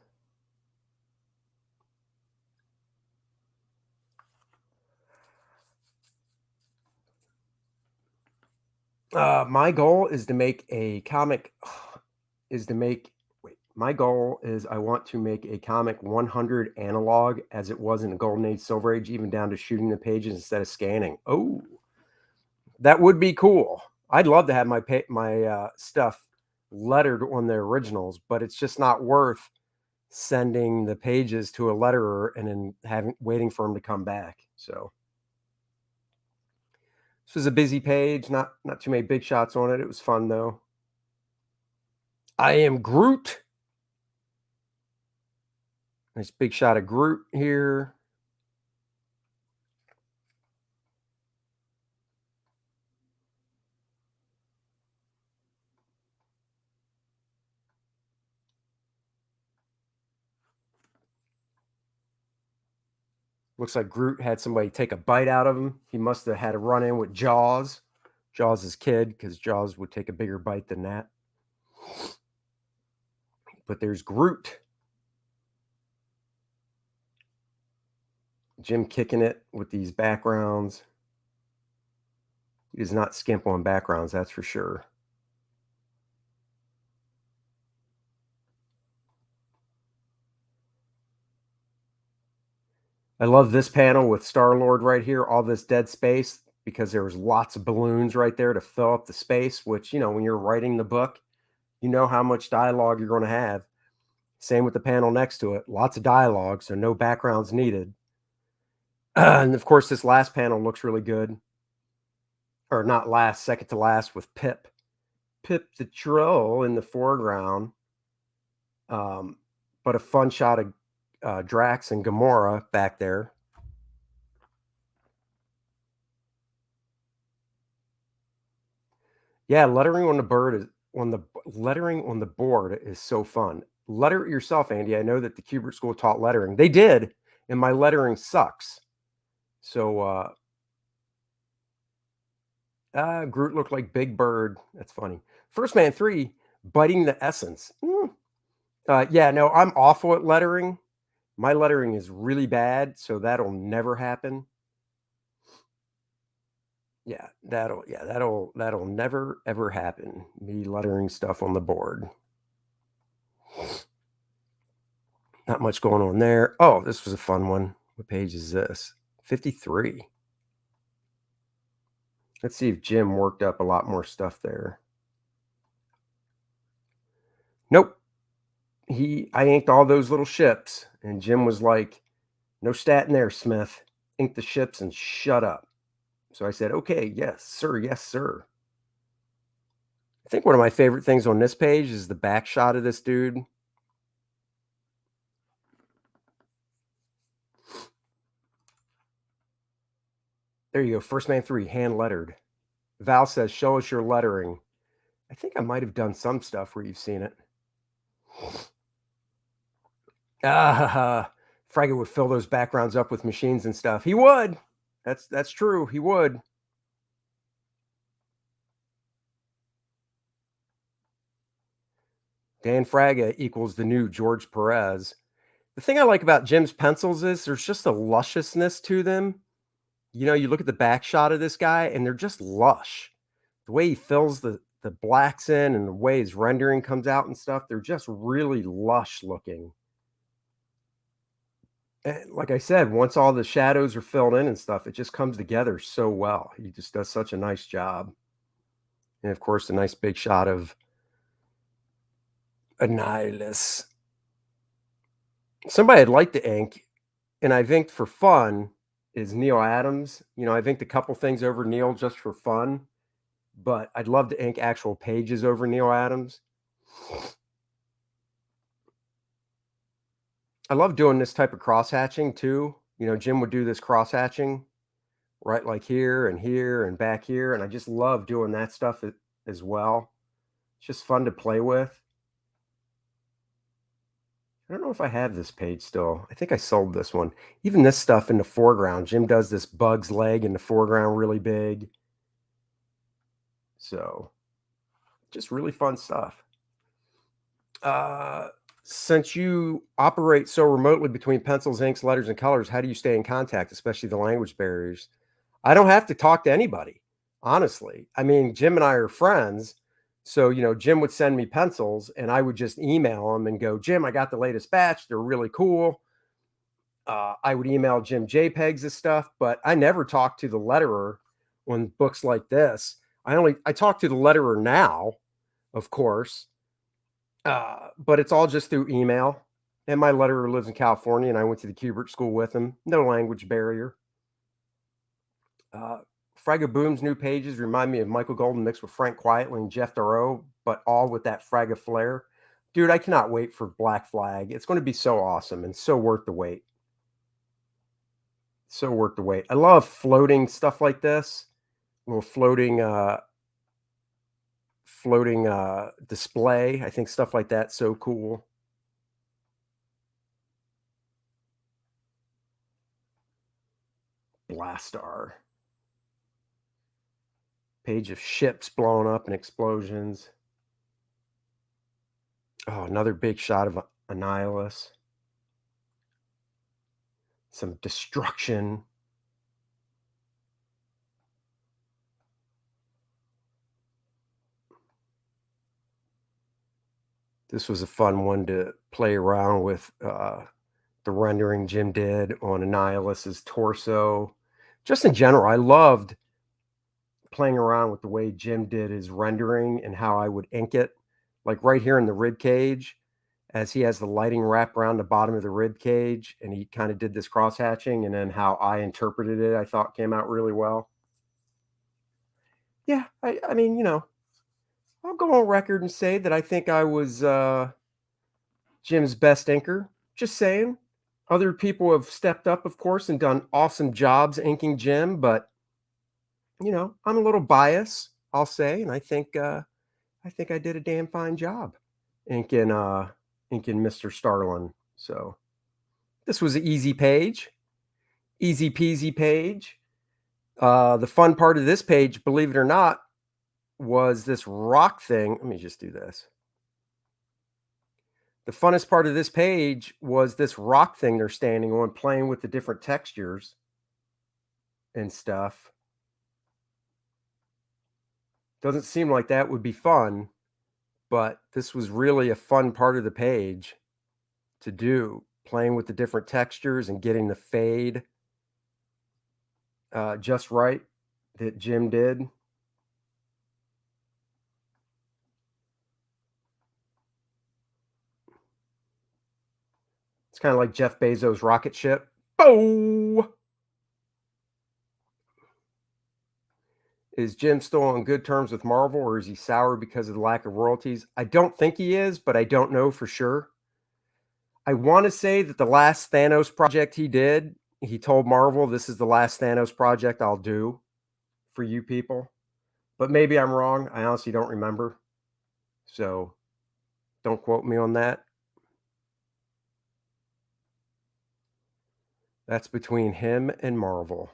My goal is to make a comic my goal is I want to make a comic 100 analog as it was in the Golden Age, Silver Age, even down to shooting the pages instead of scanning. Oh, that would be cool. I'd love to have my stuff lettered on the originals, but it's just not worth sending the pages to a letterer and then waiting for him to come back. So this was a busy page, not too many big shots on it. It was fun though. I am Groot. Nice big shot of Groot here. Looks like Groot had somebody take a bite out of him. He must have had a run in with Jaws. Jaws' kid, because Jaws would take a bigger bite than that. But there's Groot. Jim kicking it with these backgrounds. He does not skimp on backgrounds, that's for sure. I love this panel with Star-Lord right here, all this dead space, because there was lots of balloons right there to fill up the space, which, when you're writing the book, you know how much dialogue you're going to have. Same with the panel next to it. Lots of dialogue, so no backgrounds needed. And of course, this last panel looks really good. Or not last, second to last with Pip. Pip the troll in the foreground. But a fun shot of Drax and Gamora back there. Yeah, lettering on the board is so fun. Letter it yourself, Andy. I know that the Kubert School taught lettering. They did, and my lettering sucks. So Groot looked like Big Bird. That's funny. First Man 3, biting the essence. Yeah, no, I'm awful at lettering. My lettering is really bad, so that'll never happen. Yeah, that'll never ever happen. Me lettering stuff on the board. Not much going on there. Oh, this was a fun one. What page is this? 53. Let's see if Jim worked up a lot more stuff there. Nope. I inked all those little ships, and Jim was like, "No stat in there, Smith. Ink the ships and shut up." So I said, "Okay, yes, sir. Yes, sir." I think one of my favorite things on this page is the back shot of this dude. There you go. First Man 3, hand lettered. Val says, "Show us your lettering." I think I might have done some stuff where you've seen it. Frege would fill those backgrounds up with machines and stuff. He would. That's true. He would. Dan Frege equals the new George Perez. The thing I like about Jim's pencils is there's just a lusciousness to them. You look at the back shot of this guy and they're just lush. The way he fills the blacks in and the way his rendering comes out and stuff, they're just really lush looking. And like I said, once all the shadows are filled in and stuff, it just comes together so well. He just does such a nice job. And of course, a nice big shot of Annihilus. Somebody I'd like to ink, and I've inked for fun, is Neil Adams. I've inked a couple things over Neil just for fun, but I'd love to ink actual pages over Neil Adams. I love doing this type of cross-hatching too. Jim would do this cross-hatching, right, like here and back here, and I just love doing that stuff as well. It's just fun to play with. I don't know if I have this page still. I think I sold this one. Even this stuff in the foreground. Jim does this bug's leg in the foreground really big. So, just really fun stuff. Since you operate so remotely between pencils, inks, letters, and colors, how do you stay in contact, especially the language barriers? I don't have to talk to anybody. honestly. I mean, Jim and I are friends. So, Jim would send me pencils and I would just email him and go, Jim, I got the latest batch. They're really cool. I would email Jim JPEGs of stuff, but I never talked to the letterer on books like this. I talk to the letterer now, of course, but it's all just through email. And my letterer lives in California, and I went to the Kubert school with him. No language barrier. Fragga Boom's new pages remind me of Michael Golden mixed with Frank Quietly and Jeff Darrow, but all with that Fragga flair. Dude, I cannot wait for Black Flag. It's going to be so awesome and so worth the wait. So worth the wait. I love floating stuff like this. Little floating display. I think stuff like that's so cool. Blastar. Page of ships blowing up and explosions. Oh, another big shot of Annihilus. Some destruction. This was a fun one to play around with the rendering Jim did on Annihilus's torso. Just in general, I loved playing around with the way Jim did his rendering and how I would ink it. Like right here in the rib cage, as he has the lighting wrapped around the bottom of the rib cage, and he kind of did this cross hatching, and then how I interpreted it, I thought came out really well. Yeah, I mean, I'll go on record and say that I think I was Jim's best inker. Just saying. Other people have stepped up, of course, and done awesome jobs inking Jim, but I'm a little biased, I'll say, and I think I did a damn fine job inking Mr. Starlin. So this was an easy page, easy peasy page. The fun part of this page, believe it or not, was this rock thing. Let me just do this. The funnest part of this page was this rock thing they're standing on, playing with the different textures and stuff. Doesn't seem like that would be fun, but this was really a fun part of the page to do, playing with the different textures and getting the fade just right that Jim did. It's kind of like Jeff Bezos' rocket ship. Boom! Is Jim still on good terms with Marvel, or is he sour because of the lack of royalties? I don't think he is, but I don't know for sure. I want to say that the last Thanos project he did, he told Marvel, this is the last Thanos project I'll do for you people. But maybe I'm wrong. I honestly don't remember. So don't quote me on that. That's between him and Marvel.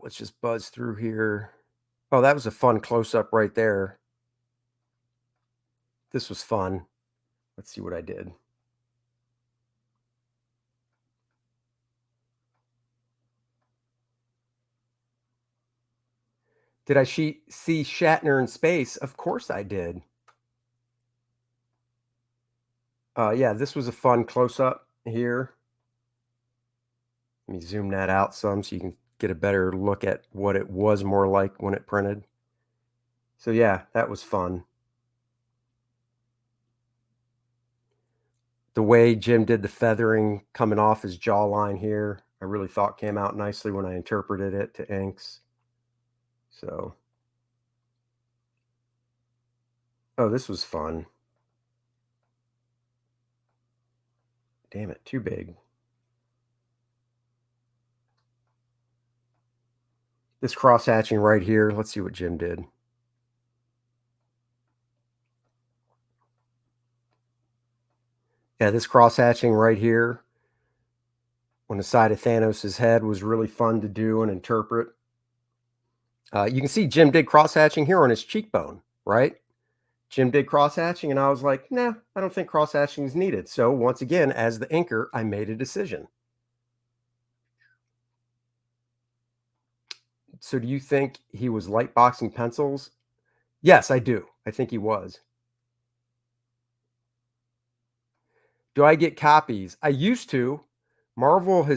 Let's just buzz through here. Oh, that was a fun close-up right there. This was fun. Let's see what I did. Did I see Shatner in space? Of course I did. Yeah, this was a fun close-up here. Let me zoom that out some so you can get a better look at what it was more like when it printed. So yeah, that was fun. The way Jim did the feathering coming off his jawline here, I really thought came out nicely when I interpreted it to inks. So, oh, this was fun. Damn it, too big. This cross hatching right here, let's see what Jim did. Yeah, this cross hatching right here on the side of Thanos' head was really fun to do and interpret. You can see Jim did cross hatching here on his cheekbone, right? Jim did cross hatching, and I was like, nah, I don't think cross hatching is needed. So once again, as the inker, I made a decision. So do you think he was light boxing pencils? Yes, I do. I think he was. Do I get copies? I used to. Marvel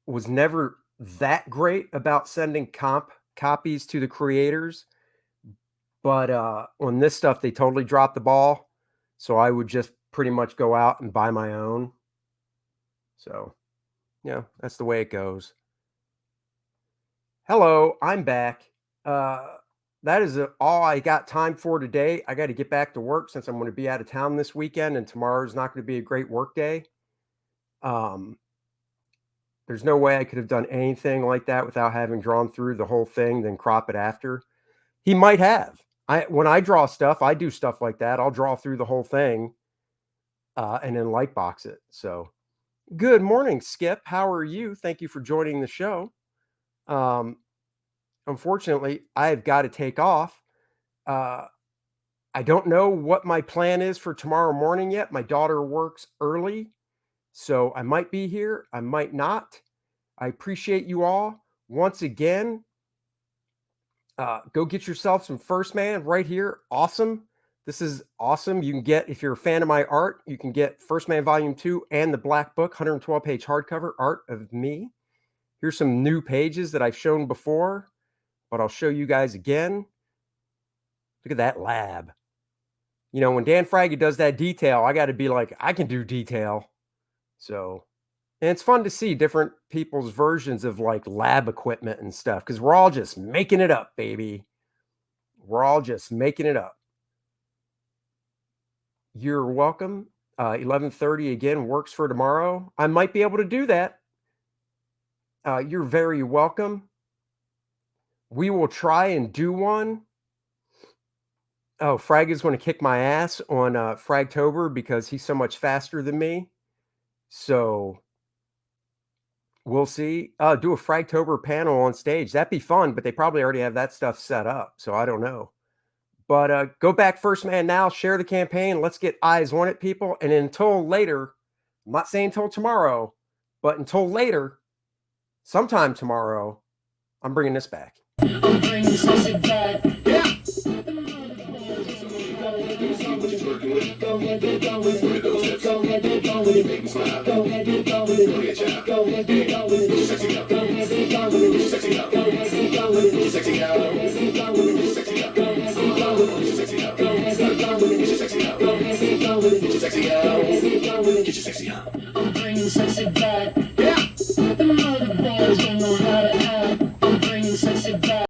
was never that great about sending copies to the creators, but on this stuff they totally dropped the ball. So I would just pretty much go out and buy my own. So, yeah, that's the way it goes. Hello, I'm back. That is all I got time for today. I got to get back to work since I'm going to be out of town this weekend, and tomorrow's not going to be a great work day. There's no way I could have done anything like that without having drawn through the whole thing, then crop it after. He might have. When I draw stuff, I do stuff like that. I'll draw through the whole thing and then light box it. So, good morning, Skip. How are you? Thank you for joining the show. Unfortunately, I've got to take off. I don't know what my plan is for tomorrow morning yet. My daughter works early, so I might be here. I might not. I appreciate you all. Once again, go get yourself some First Man right here. Awesome. This is awesome. You can get, if you're a fan of my art, you can get First Man Volume 2 and the Black Book, 112-page hardcover art of me. Here's some new pages that I've shown before, but I'll show you guys again. Look at that lab. You know, when Dan Fraggy does that detail, I got to be like, I can do detail. So, and it's fun to see different people's versions of like lab equipment and stuff, because we're all just making it up, baby. We're all just making it up. You're welcome. 11:30 again works for tomorrow. I might be able to do that. You're very welcome. We will try and do one. Oh, Frag is going to kick my ass on Fragtober because he's so much faster than me. So we'll see. Do a Fragtober panel on stage. That'd be fun, but they probably already have that stuff set up. So I don't know. But go back First Man now. Share the campaign. Let's get eyes on it, people. And until later, I'm not saying until tomorrow, but until later, sometime tomorrow, I'm bringing this back. I'm bringing something back. Yeah. I'm bringing sexy back.